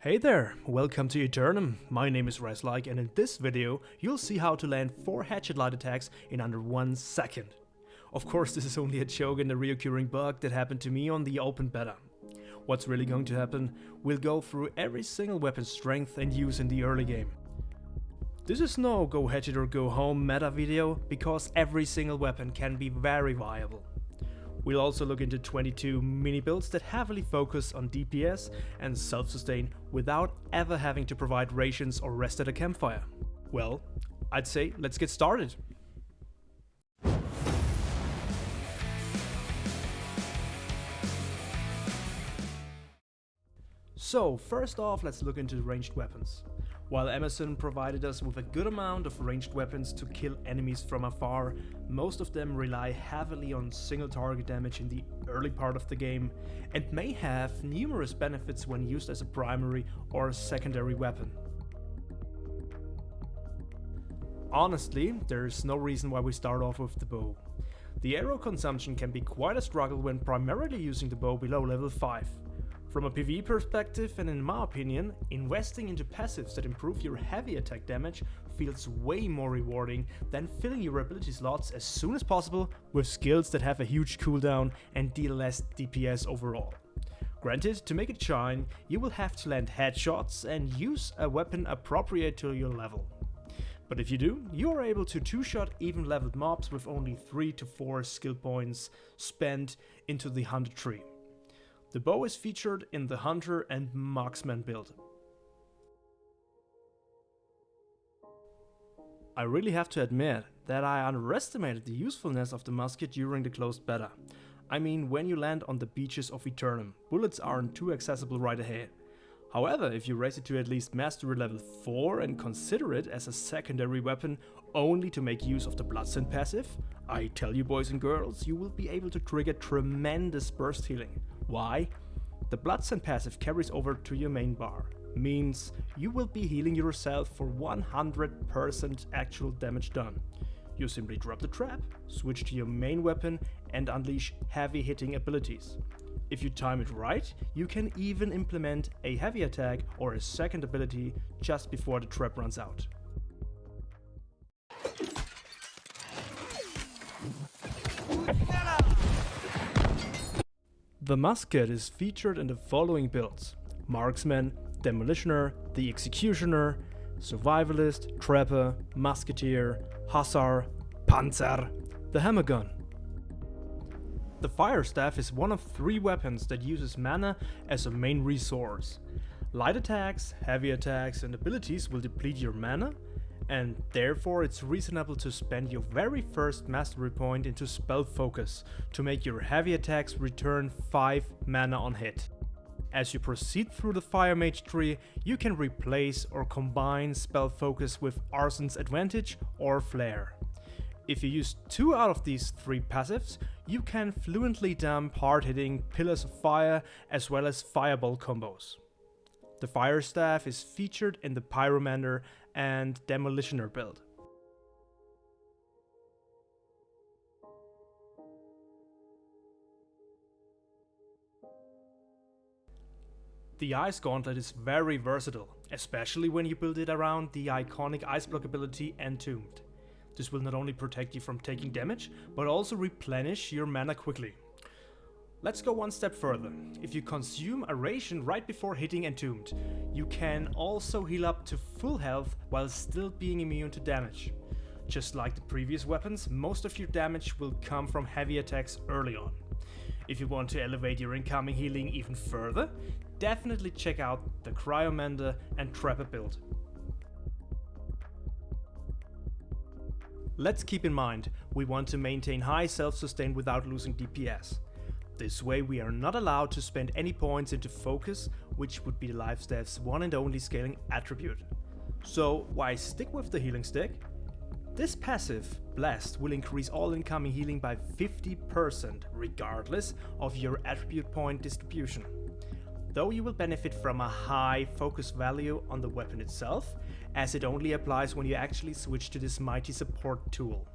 Hey there, welcome to Eternum. My name is raslike, and in this video you'll see how to land 4 Hatchet light attacks in under 1 second. Of course, this is only a joke and a reoccurring bug that happened to me on the open beta. What's really going to happen? We'll go through every single weapon's strength and use in the early game. This is no go hatchet or go home meta video, because every single weapon can be very viable. We'll also look into 22 mini builds that heavily focus on DPS and self-sustain without ever having to provide rations or rest at a campfire. Well, I'd say let's get started. So first off, let's look into ranged weapons. While Amazon provided us with a good amount of ranged weapons to kill enemies from afar, most of them rely heavily on single target damage in the early part of the game and may have numerous benefits when used as a primary or secondary weapon. Honestly, there's no reason why we start off with the bow. The arrow consumption can be quite a struggle when primarily using the bow below level 5. From a PvE perspective, and in my opinion, investing into passives that improve your heavy attack damage feels way more rewarding than filling your ability slots as soon as possible with skills that have a huge cooldown and deal less DPS overall. Granted, to make it shine, you will have to land headshots and use a weapon appropriate to your level. But if you do, you are able to two-shot even leveled mobs with only 3 to 4 skill points spent into the hunter tree. The bow is featured in the Hunter and Marksman build. I really have to admit that I underestimated the usefulness of the musket during the closed beta. I mean, when you land on the beaches of Eternum, bullets aren't too accessible right ahead. However, if you raise it to at least mastery level 4 and consider it as a secondary weapon only to make use of the Bloodsend passive, I tell you boys and girls, you will be able to trigger tremendous burst healing. Why? The Bloodsend passive carries over to your main bar, means you will be healing yourself for 100% actual damage done. You simply drop the trap, switch to your main weapon and unleash heavy hitting abilities. If you time it right, you can even implement a heavy attack or a second ability just before the trap runs out. The musket is featured in the following builds: Marksman, Demolitioner, the Executioner, Survivalist, Trapper, Musketeer, Hussar, PANZER, the Hammergun. The Fire Staff is one of 3 weapons that uses mana as a main resource. Light attacks, heavy attacks and abilities will deplete your mana, and therefore it's reasonable to spend your very first mastery point into spell focus to make your heavy attacks return 5 mana on hit. As you proceed through the Fire Mage tree, you can replace or combine spell focus with Arson's Advantage or Flare. If you use 2 out of these 3 passives, you can fluently dump hard-hitting Pillars of Fire as well as Fireball combos. The Fire Staff is featured in the Pyromender and Demolitioner build. The Ice Gauntlet is very versatile, especially when you build it around the iconic Ice Block ability Entombed. This will not only protect you from taking damage, but also replenish your mana quickly. Let's go one step further. If you consume a ration right before hitting Entombed, you can also heal up to full health while still being immune to damage. Just like the previous weapons, most of your damage will come from heavy attacks early on. If you want to elevate your incoming healing even further, definitely check out the Cryomender and Trapper build. Let's keep in mind, we want to maintain high self-sustain without losing DPS. This way we are not allowed to spend any points into focus, which would be the lifestaff's one and only scaling attribute. So why stick with the healing stick? This passive, Blast, will increase all incoming healing by 50% regardless of your attribute point distribution. Though you will benefit from a high focus value on the weapon itself, as it only applies when you actually switch to this mighty support tool.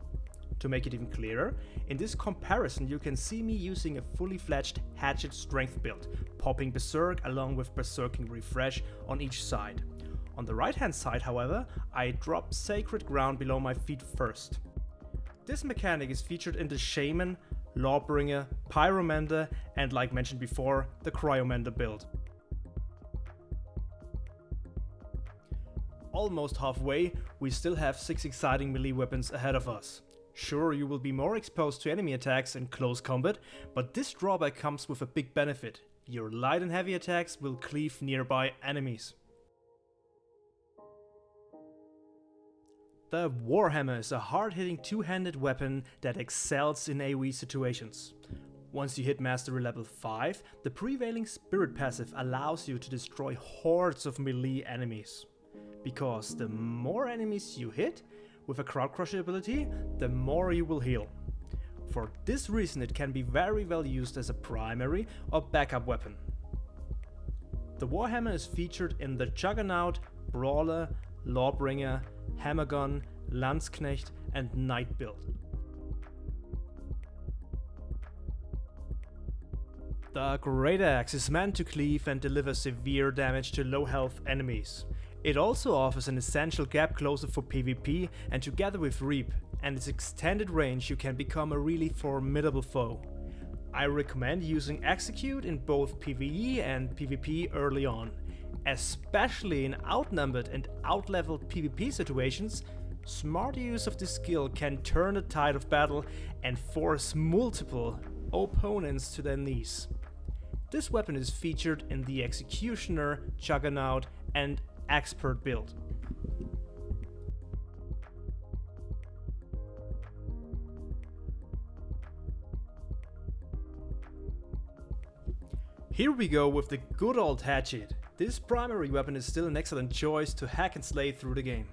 To make it even clearer, in this comparison you can see me using a fully fledged Hatchet strength build, popping Berserk along with Berserking Refresh on each side. On the right hand side, however, I drop Sacred Ground below my feet first. This mechanic is featured in the Shaman, Lawbringer, Pyromender and, like mentioned before, the Cryomender build. Almost halfway, we still have 6 exciting melee weapons ahead of us. Sure, you will be more exposed to enemy attacks in close combat, but this drawback comes with a big benefit. Your light and heavy attacks will cleave nearby enemies. The Warhammer is a hard-hitting two-handed weapon that excels in AoE situations. Once you hit Mastery level 5, the prevailing Spirit passive allows you to destroy hordes of melee enemies. Because the more enemies you hit with a Crowd Crusher ability, the more you will heal. For this reason it can be very well used as a primary or backup weapon. The Warhammer is featured in the Juggernaut, Brawler, Lawbringer, Hammergun, Landsknecht and Knight build. The Greataxe is meant to cleave and deliver severe damage to low health enemies. It also offers an essential gap closer for PvP, and together with Reap and its extended range you can become a really formidable foe. I recommend using Execute in both PvE and PvP early on. Especially in outnumbered and outleveled PvP situations, smart use of this skill can turn the tide of battle and force multiple opponents to their knees. This weapon is featured in the Executioner, Juggernaut and Axepert build. Here we go with the good old Hatchet. This primary weapon is still an excellent choice to hack and slay through the game.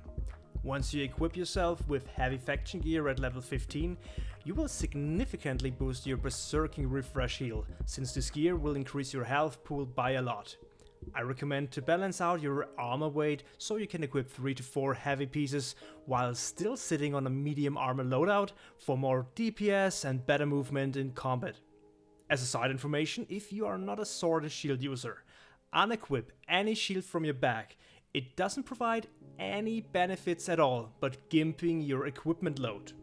Once you equip yourself with heavy faction gear at level 15, you will significantly boost your Berserking Refresh heal, since this gear will increase your health pool by a lot. I recommend to balance out your armor weight so you can equip 3 to 4 heavy pieces while still sitting on a medium armor loadout for more DPS and better movement in combat. As a side information, if you are not a sword and shield user, unequip any shield from your back. It doesn't provide any benefits at all, but gimping your equipment load.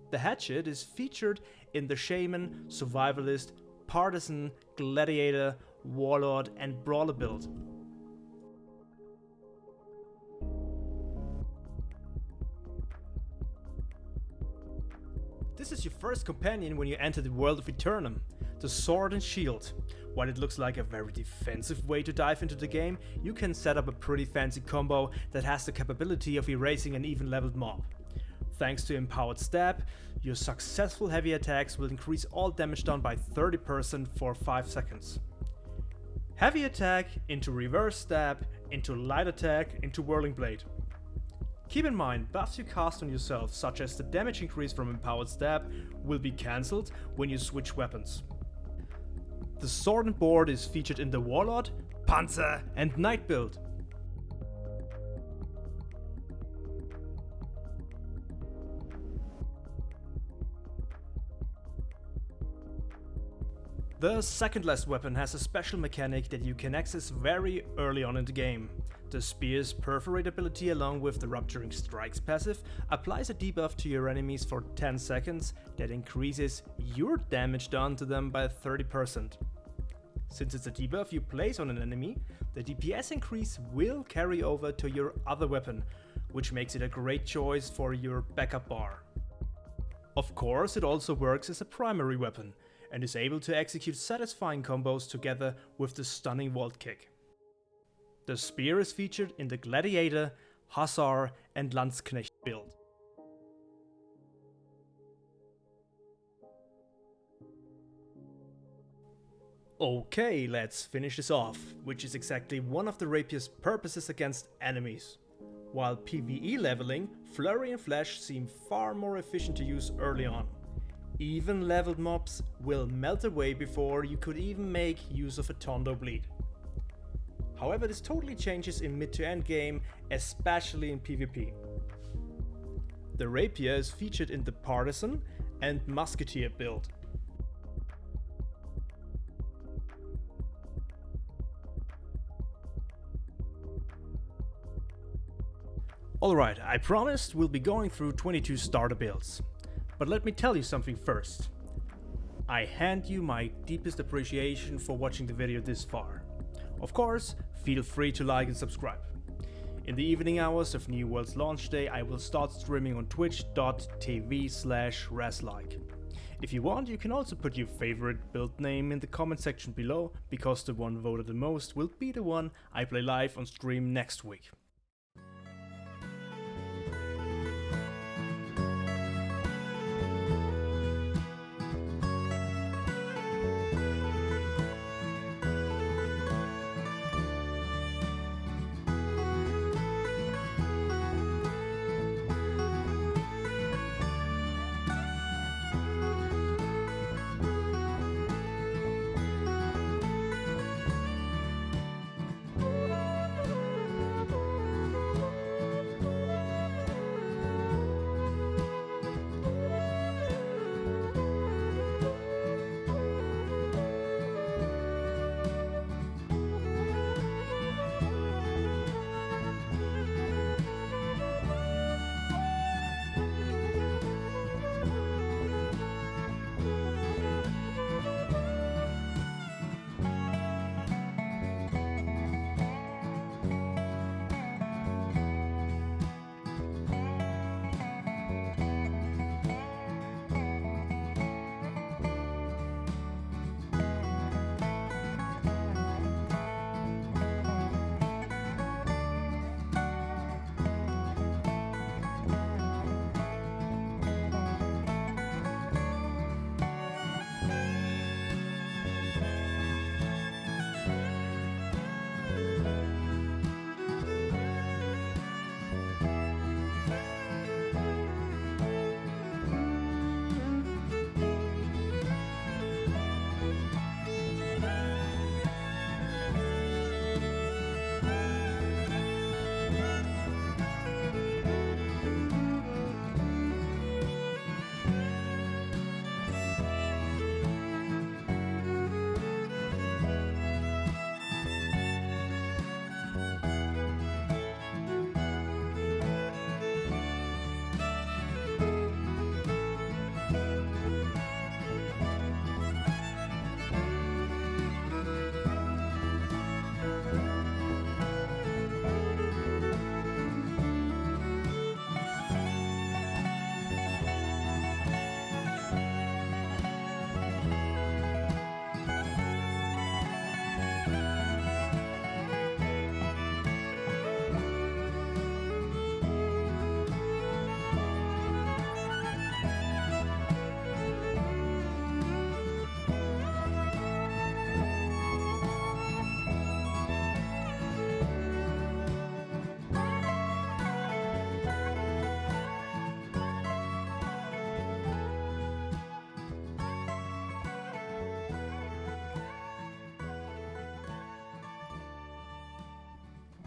The Hatchet is featured in the Shaman, Survivalist, Partisan, Gladiator, Warlord and Brawler build. This is your first companion when you enter the world of Eternum, the Sword and Shield. While it looks like a very defensive way to dive into the game, you can set up a pretty fancy combo that has the capability of erasing an even leveled mob. Thanks to Empowered Stab, your successful heavy attacks will increase all damage done by 30% for 5 seconds. Heavy attack into reverse stab, into light attack, into whirling blade. Keep in mind, buffs you cast on yourself, such as the damage increase from Empowered Stab, will be cancelled when you switch weapons. The Sword and Board is featured in the Warlord, PANZER and Knight build. The second last weapon has a special mechanic that you can access very early on in the game. The Spear's Perforate ability, along with the Rupturing Strikes passive, applies a debuff to your enemies for 10 seconds that increases your damage done to them by 30%. Since it's a debuff you place on an enemy, the DPS increase will carry over to your other weapon, which makes it a great choice for your backup bar. Of course, it also works as a primary weapon, and is able to execute satisfying combos together with the stunning Vault Kick. The Spear is featured in the Gladiator, Hussar and Landsknecht build. Okay, let's finish this off, which is exactly one of the Rapier's purposes against enemies. While PvE leveling, Flurry and Flash seem far more efficient to use early on. Even leveled mobs will melt away before you could even make use of a Tondo Bleed. However, this totally changes in mid to end game, especially in PvP. The Rapier is featured in the Partisan and Musketeer build. Alright, I promised we'll be going through 22 starter builds. But let me tell you something first. I hand you my deepest appreciation for watching the video this far. Of course, feel free to like and subscribe. In the evening hours of New World's launch day, I will start streaming on twitch.tv/raslike. If you want, you can also put your favorite build name in the comment section below, because the one voted the most will be the one I play live on stream next week.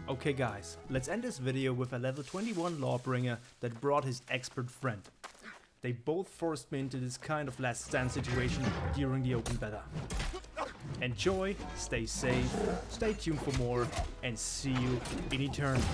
Okay guys, let's end this video with a level 21 Lawbringer that brought his expert friend. They both forced me into this kind of last stand situation during the open beta. Enjoy, stay safe, stay tuned for more, and see you in eternity.